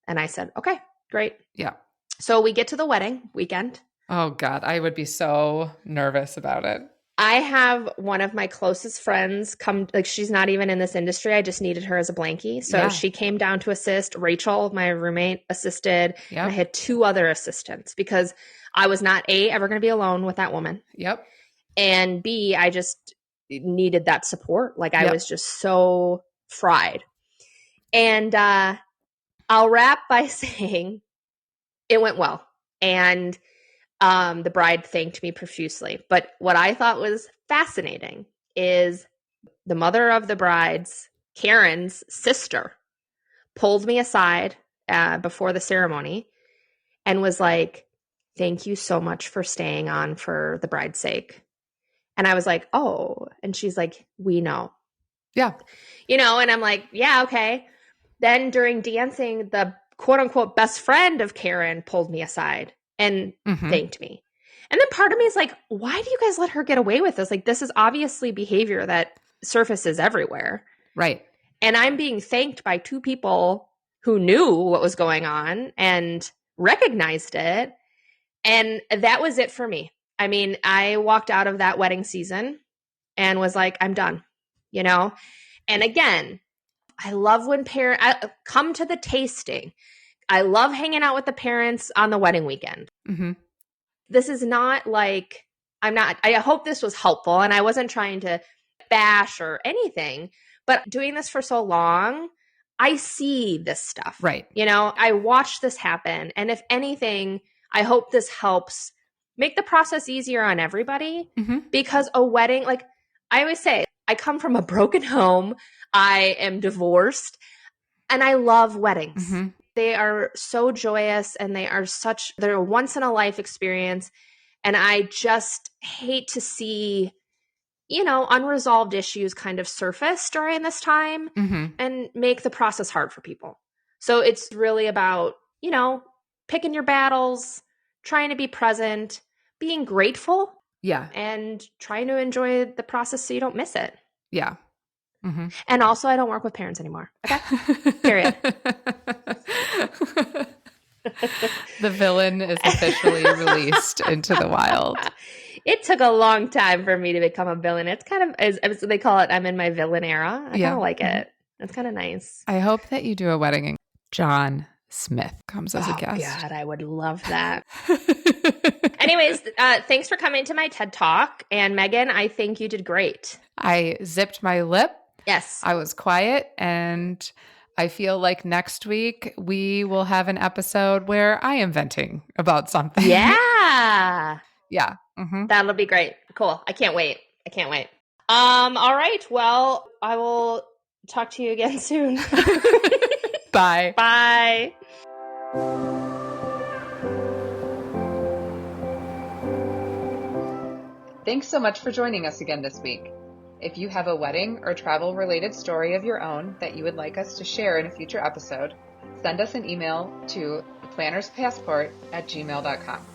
And I said, okay, great. Yeah. So we get to the wedding weekend. Oh God, I would be so nervous about it. I have one of my closest friends come, like she's not even in this industry. I just needed her as a blankie. So she came down to assist. Rachel, my roommate, assisted. Yep. And I had 2 other assistants because I was not ever going to be alone with that woman. Yep. And B, I just needed that support. Like I was just so fried. And I'll wrap by saying it went well. And the bride thanked me profusely. But what I thought was fascinating is the mother of the bride's, Karen's sister, pulled me aside before the ceremony and was like, thank you so much for staying on for the bride's sake. And I was like, oh. And she's like, we know. Yeah. And I'm like, yeah, okay. Then during dancing, the quote unquote best friend of Karen pulled me aside and thanked me. And then part of me is like, why do you guys let her get away with this? Like, this is obviously behavior that surfaces everywhere. Right. And I'm being thanked by 2 people who knew what was going on and recognized it. And that was it for me. I mean, I walked out of that wedding season and was like, I'm done, And again, I love when parents come to the tasting. I love hanging out with the parents on the wedding weekend. Mm-hmm. This is not like, I hope this was helpful and I wasn't trying to bash or anything, but doing this for so long, I see this stuff. Right. I watch this happen. And if anything, I hope this helps make the process easier on everybody because a wedding, like I always say, I come from a broken home. I am divorced and I love weddings. Mm-hmm. They are so joyous and they're a once in a life experience. And I just hate to see, unresolved issues kind of surface during this time and make the process hard for people. So it's really about, picking your battles, trying to be present, being grateful. Yeah. And trying to enjoy the process so you don't miss it. Yeah. Mm-hmm. And also, I don't work with parents anymore. Okay? Period. The villain is officially released into the wild. It took a long time for me to become a villain. It's kind of, as they call it, I'm in my villain era. I kind of like it. It's kind of nice. I hope that you do a wedding and John Smith comes as a guest. Oh, God, I would love that. Anyways, thanks for coming to my TED Talk. And Megan, I think you did great. I zipped my lip. Yes. I was quiet, and I feel like next week we will have an episode where I am venting about something. Yeah. Yeah. Mm-hmm. That'll be great. Cool. I can't wait. All right. Well, I will talk to you again soon. Bye. Bye. Thanks so much for joining us again this week. If you have a wedding or travel-related story of your own that you would like us to share in a future episode, send us an email to theplannerspassport@gmail.com.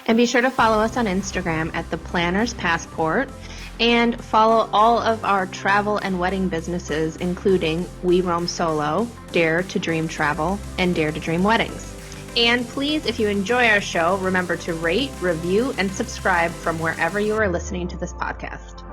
And be sure to follow us on Instagram at The Planner's Passport, and follow all of our travel and wedding businesses, including We Roam Solo, Dare to Dream Travel, and Dare to Dream Weddings. And please, if you enjoy our show, remember to rate, review, and subscribe from wherever you are listening to this podcast.